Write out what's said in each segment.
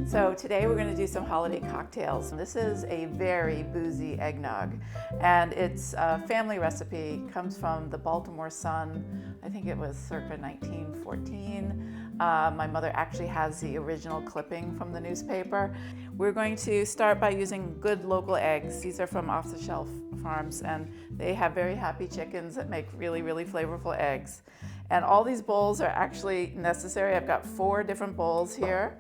So today we're going to do some holiday cocktails. This is a very boozy eggnog, and it's a family recipe. It comes from the Baltimore Sun. I think it was circa 1914. My mother actually has the original clipping from the newspaper. We're going to start by using good local eggs. These are from off-the-shelf farms, and they have very happy chickens that make really, really flavorful eggs. And all these bowls are actually necessary. I've got 4 different bowls here.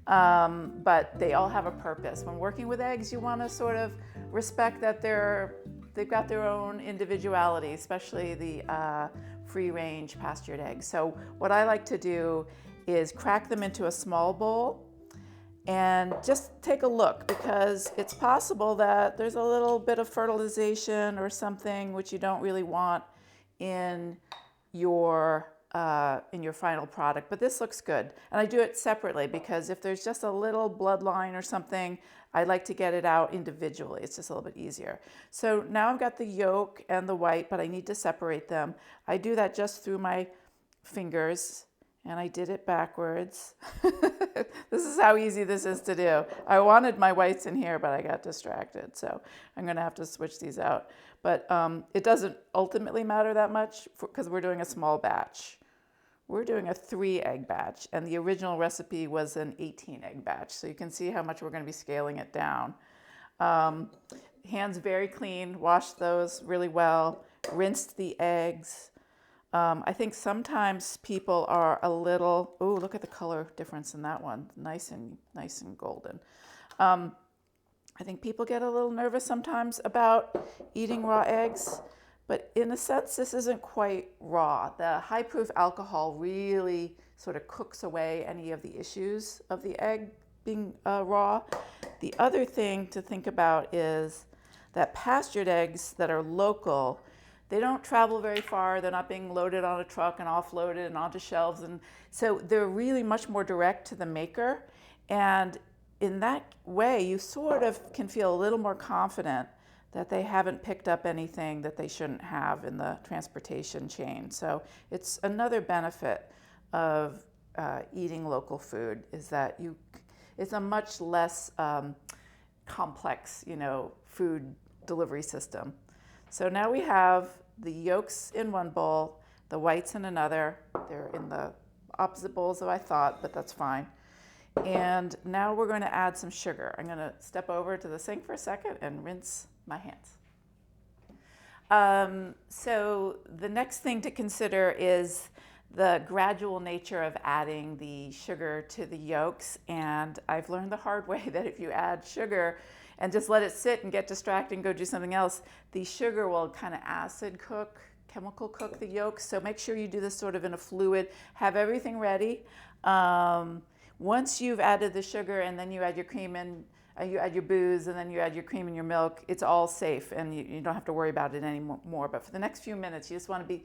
But they all have a purpose. When working with eggs, you want to sort of respect that they've got their own individuality, especially the free-range pastured eggs. So what I like to do is crack them into a small bowl and just take a look, because it's possible that there's a little bit of fertilization or something which you don't really want in your final product, but this looks good. And I do it separately because if there's just a little bloodline or something, I like to get it out individually. It's just a little bit easier. So now I've got the yolk and the white, but I need to separate them. I do that just through my fingers, and I did it backwards. This is how easy this is to do. I wanted my whites in here, but I got distracted, so I'm gonna have to switch these out. But it doesn't ultimately matter that much because we're doing a small batch. We're doing a 3-egg batch, and the original recipe was an 18-egg batch. So you can see how much we're going to be scaling it down. Hands very clean, wash those really well, rinsed the eggs. I think sometimes people are a little, oh, look at the color difference in that one, nice and golden. I think people get a little nervous sometimes about eating raw eggs. But in a sense, this isn't quite raw. The high-proof alcohol really sort of cooks away any of the issues of the egg being raw. The other thing to think about is that pastured eggs that are local, they don't travel very far. They're not being loaded on a truck and offloaded and onto shelves. And so they're really much more direct to the maker. And in that way, you sort of can feel a little more confident that they haven't picked up anything that they shouldn't have in the transportation chain. So it's another benefit of eating local food, is that it's a much less complex, food delivery system. So now we have the yolks in one bowl, the whites in another. They're in the opposite bowls that I thought, but that's fine. And now we're going to add some sugar. I'm going to step over to the sink for a second and rinse my hands. So the next thing to consider is the gradual nature of adding the sugar to the yolks. And I've learned the hard way that if you add sugar and just let it sit and get distracted and go do something else, the sugar will kind of chemical cook the yolks. So make sure you do this sort of in a fluid. Have everything ready. Once you've added the sugar and then you add your cream in, you add your booze, and then you add your cream and your milk, it's all safe, and you don't have to worry about it anymore. But for the next few minutes, you just want to be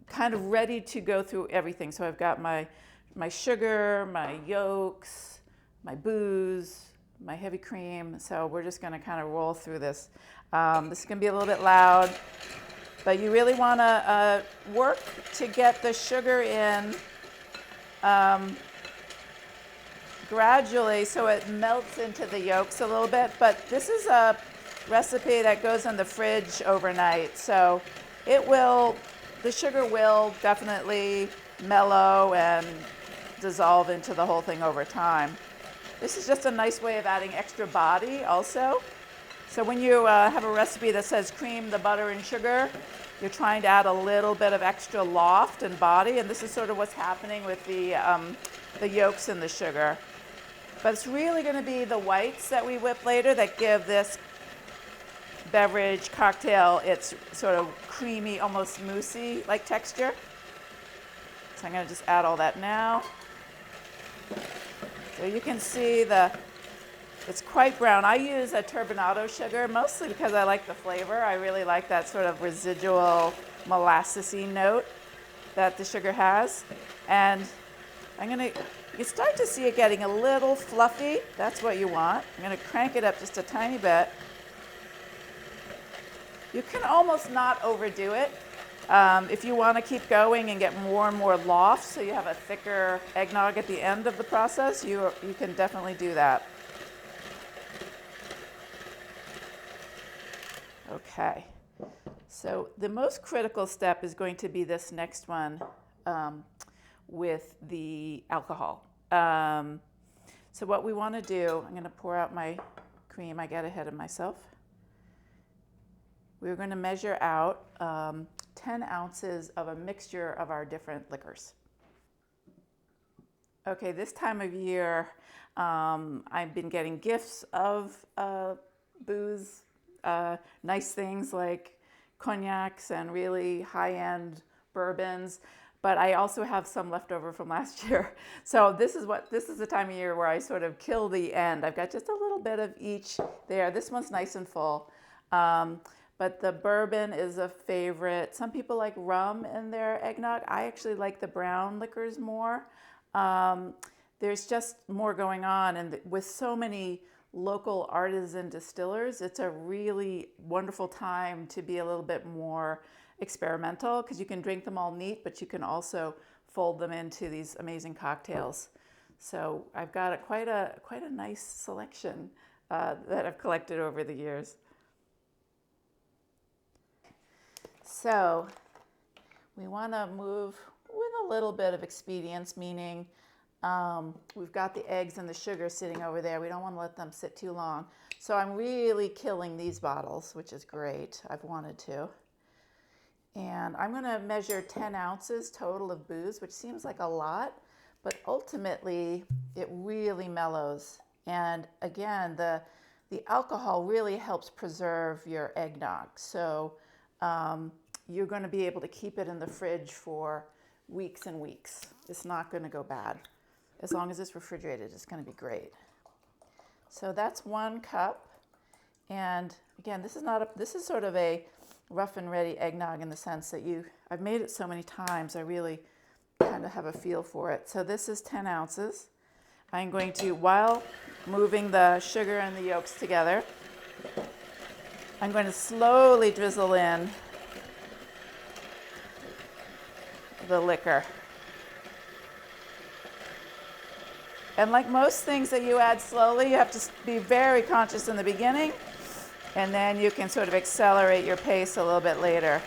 kind of ready to go through everything. So I've got my sugar, my yolks, my booze, my heavy cream. So we're just going to kind of roll through this. This is going to be a little bit loud, but you really want to work to get the sugar in gradually, so it melts into the yolks a little bit. But this is a recipe that goes in the fridge overnight, so the sugar will definitely mellow and dissolve into the whole thing over time. This is just a nice way of adding extra body also. So when you have a recipe that says cream, the butter, and sugar, you're trying to add a little bit of extra loft and body, and this is sort of what's happening with the yolks and the sugar. But it's really going to be the whites that we whip later that give this beverage cocktail its sort of creamy, almost moussey like texture. So I'm going to just add all that now. So you can see it's quite brown. I use a turbinado sugar mostly because I like the flavor. I really like that sort of residual molassesy note that the sugar has. And you start to see it getting a little fluffy. That's what you want. I'm going to crank it up just a tiny bit. You can almost not overdo it. If you want to keep going and get more and more loft, so you have a thicker eggnog at the end of the process, you can definitely do that. Okay, so the most critical step is going to be this next one with the alcohol. So what we want to do, I'm going to pour out my cream. I got ahead of myself. We're going to measure out 10 ounces of a mixture of our different liquors. Okay, this time of year, I've been getting gifts of booze, nice things like cognacs and really high-end bourbons, but I also have some left over from last year. So this is the time of year where I sort of kill the end. I've got just a little bit of each there. This one's nice and full. But the bourbon is a favorite. Some people like rum in their eggnog. I actually like the brown liquors more. There's just more going on, and with so many local artisan distillers, it's a really wonderful time to be a little bit more experimental, because you can drink them all neat, but you can also fold them into these amazing cocktails. So I've got quite a nice selection that I've collected over the years. So we want to move with a little bit of expedience, meaning we've got the eggs and the sugar sitting over there. We don't want to let them sit too long. So I'm really killing these bottles, which is great. I've wanted to. And I'm going to measure 10 ounces total of booze, which seems like a lot, but ultimately it really mellows. And again, the alcohol really helps preserve your eggnog. So you're going to be able to keep it in the fridge for weeks and weeks. It's not going to go bad. As long as it's refrigerated, it's going to be great. So that's 1 cup. And again, this is sort of a rough and ready eggnog in the sense that I've made it so many times, I really kind of have a feel for it. So this is 10 ounces. I'm going to, while moving the sugar and the yolks together, I'm going to slowly drizzle in the liquor. And like most things that you add slowly, you have to be very conscious in the beginning, and then you can sort of accelerate your pace a little bit later.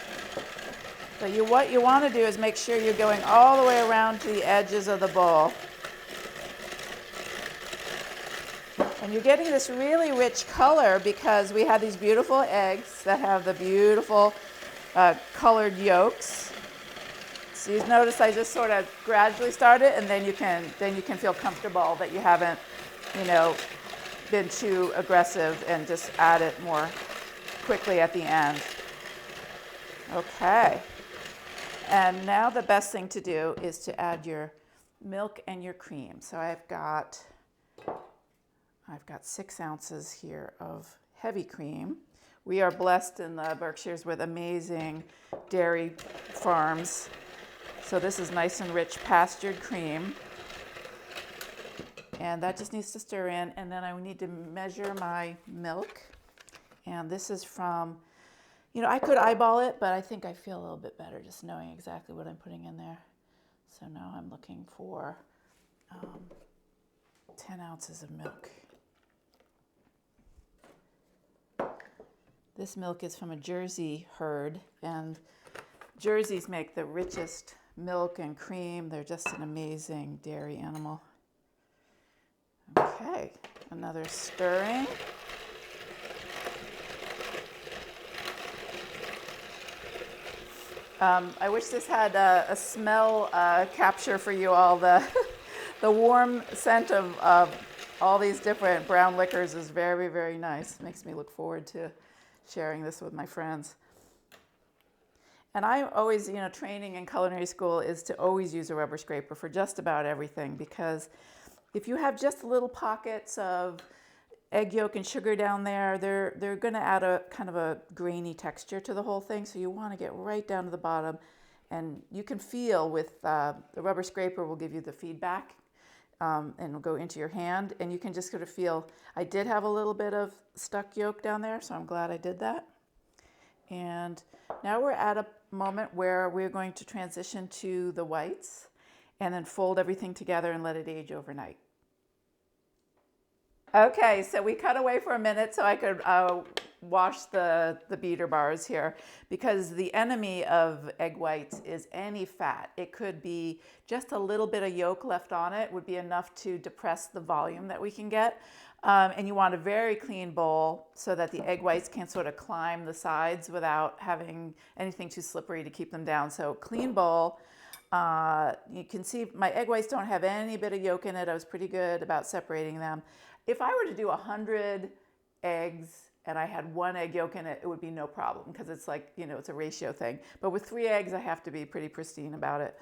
So what you want to do is make sure you're going all the way around to the edges of the bowl. And you're getting this really rich color because we have these beautiful eggs that have the beautiful colored yolks. So you notice I just sort of gradually start it, and then you can feel comfortable that you haven't, been too aggressive, and just add it more quickly at the end. Okay. And now the best thing to do is to add your milk and your cream. So I've got 6 ounces here of heavy cream. We are blessed in the Berkshires with amazing dairy farms. So this is nice and rich pastured cream. And that just needs to stir in. And then I need to measure my milk. And this is from, I could eyeball it, but I think I feel a little bit better just knowing exactly what I'm putting in there. So now I'm looking for 10 ounces of milk. This milk is from a Jersey herd, and Jerseys make the richest milk and cream. They're just an amazing dairy animal. Okay, another stirring. I wish this had a smell capture for you all. The warm scent of all these different brown liquors is very, very nice. Makes me look forward to sharing this with my friends. And I always, training in culinary school is to always use a rubber scraper for just about everything, because if you have just little pockets of egg yolk and sugar down there, they're going to add a kind of a grainy texture to the whole thing. So you want to get right down to the bottom, and you can feel with the rubber scraper will give you the feedback, and it'll go into your hand, and you can just sort of feel. I did have a little bit of stuck yolk down there, so I'm glad I did that. And now we're at moment where we're going to transition to the whites and then fold everything together and let it age overnight. Okay, so we cut away for a minute so I could wash the beater bars here, because the enemy of egg whites is any fat. It could be just a little bit of yolk left on it would be enough to depress the volume that we can get. And you want a very clean bowl so that the egg whites can sort of climb the sides without having anything too slippery to keep them down. So clean bowl. You can see my egg whites don't have any bit of yolk in it. I was pretty good about separating them. If I were to do 100 eggs and I had 1 egg yolk in it, it would be no problem, because it's like, it's a ratio thing. But with 3 eggs, I have to be pretty pristine about it.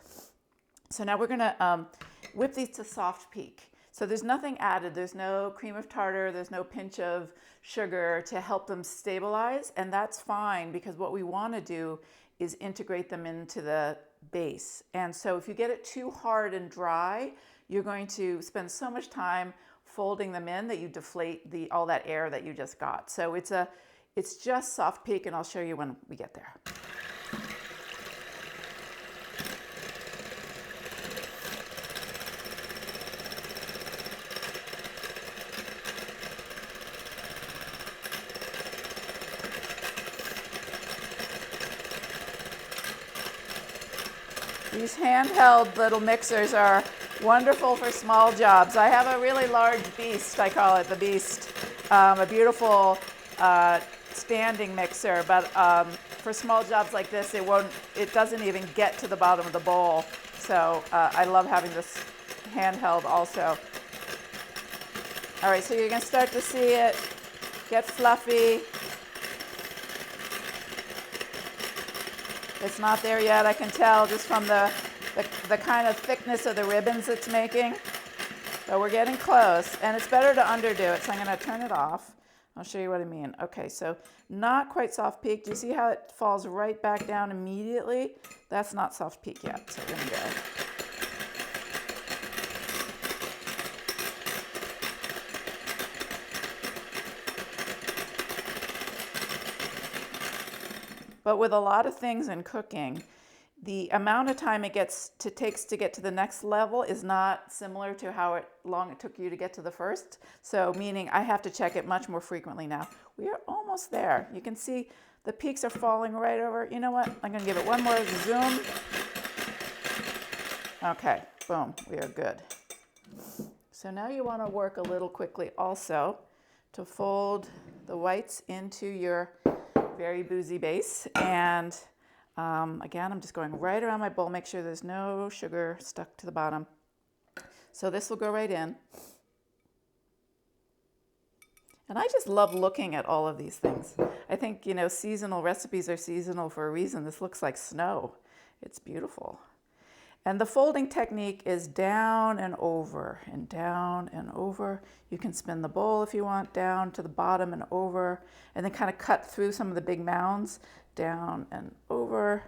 So now we're gonna whip these to soft peak. So there's nothing added. There's no cream of tartar. There's no pinch of sugar to help them stabilize. And that's fine, because what we want to do is integrate them into the base. And so if you get it too hard and dry, you're going to spend so much time folding them in that you deflate all that air that you just got. So it's just soft peak, and I'll show you when we get there. These handheld little mixers are wonderful for small jobs. I have a really large beast, I call it the beast, a beautiful standing mixer, but for small jobs like this, it doesn't even get to the bottom of the bowl. So I love having this handheld also. All right, so you're gonna start to see it get fluffy. It's not there yet, I can tell just from the kind of thickness of the ribbons it's making. But we're getting close, and it's better to underdo it, so I'm gonna turn it off. I'll show you what I mean. Okay, so not quite soft peak. Do you see how it falls right back down immediately? That's not soft peak yet, so we're gonna go. But with a lot of things in cooking, the amount of time it takes to get to the next level is not similar to how long it took you to get to the first. So meaning I have to check it much more frequently now. We are almost there. You can see the peaks are falling right over. You know what? I'm gonna give it one more zoom. Okay, boom, we are good. So now you wanna work a little quickly also to fold the whites into your very boozy base. And again, I'm just going right around my bowl, make sure there's no sugar stuck to the bottom. So this will go right in. And I just love looking at all of these things. I think, seasonal recipes are seasonal for a reason. This looks like snow. It's beautiful. And the folding technique is down and over and down and over. You can spin the bowl if you want, down to the bottom and over, and then kind of cut through some of the big mounds, down and over.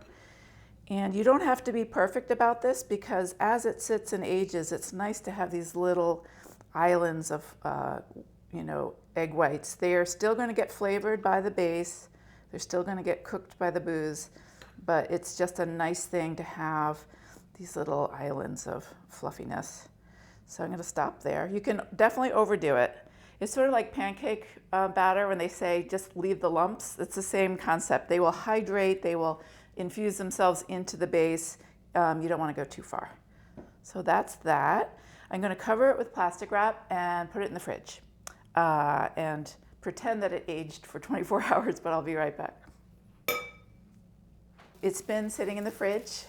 And you don't have to be perfect about this, because as it sits and ages, it's nice to have these little islands of, egg whites. They are still going to get flavored by the base. They're still going to get cooked by the booze, but it's just a nice thing to have these little islands of fluffiness. So I'm going to stop there. You can definitely overdo it. It's sort of like pancake batter when they say just leave the lumps. It's the same concept. They will hydrate, they will infuse themselves into the base. You don't want to go too far. So that's that. I'm going to cover it with plastic wrap and put it in the fridge and pretend that it aged for 24 hours, but I'll be right back. It's been sitting in the fridge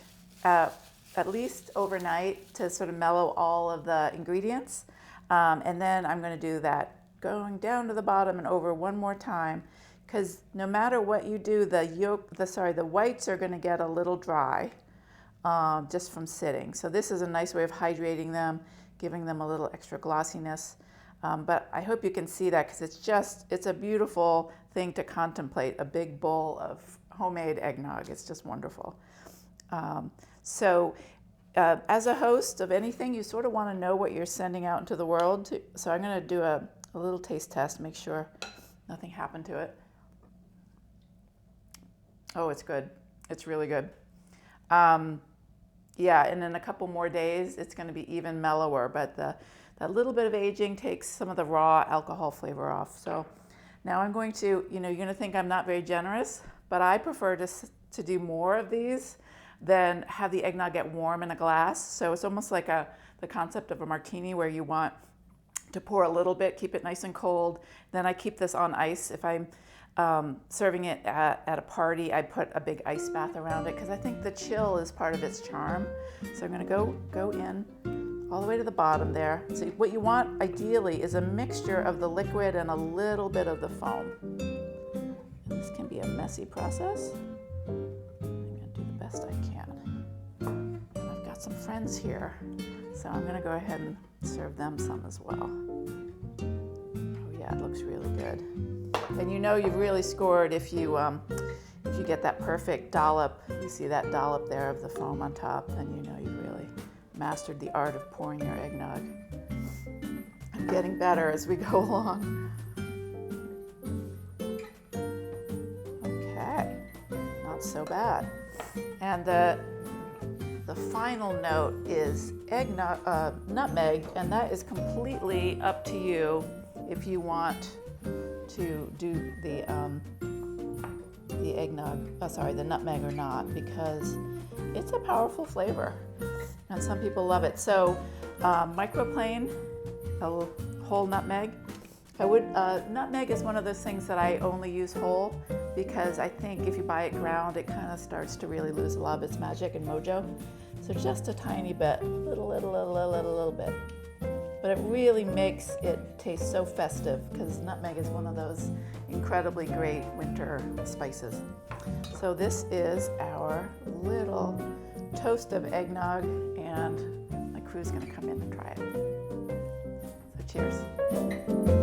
at least overnight to sort of mellow all of the ingredients. And then I'm going to do that going down to the bottom and over one more time, because no matter what you do, the whites are going to get a little dry just from sitting. So this is a nice way of hydrating them, giving them a little extra glossiness. But I hope you can see that, because it's a beautiful thing to contemplate, a big bowl of homemade eggnog. It's just wonderful. So as a host of anything, you sort of want to know what you're sending out into the world. So I'm going to do a little taste test, make sure nothing happened to it. Oh, it's good. It's really good. Yeah, and in a couple more days, it's going to be even mellower, but that little bit of aging takes some of the raw alcohol flavor off. So now I'm going to, you're going to think I'm not very generous, but I prefer to do more of these than have the eggnog get warm in a glass. So it's almost like the concept of a martini where you want to pour a little bit, keep it nice and cold. Then I keep this on ice. If I'm serving it at a party, I put a big ice bath around it because I think the chill is part of its charm. So I'm going to go in all the way to the bottom there. So what you want ideally is a mixture of the liquid and a little bit of the foam. And this can be a messy process. I'm going to do the best I can. And I've got some friends here, so I'm going to go ahead and serve them some as well. Oh yeah, it looks really good. And you've really scored if you get that perfect dollop. You see that dollop there of the foam on top, then you've really mastered the art of pouring your eggnog. I'm getting better as we go along. Okay, not so bad. And the final note is nutmeg, and that is completely up to you if you want to do the nutmeg or not, because it's a powerful flavor and some people love it. So microplane, a whole nutmeg. Nutmeg is one of those things that I only use whole because I think if you buy it ground, it kind of starts to really lose a lot of its magic and mojo. So just a tiny bit, little bit. But it really makes it taste so festive because nutmeg is one of those incredibly great winter spices. So this is our little toast of eggnog, and my crew's going to come in and try it. So cheers.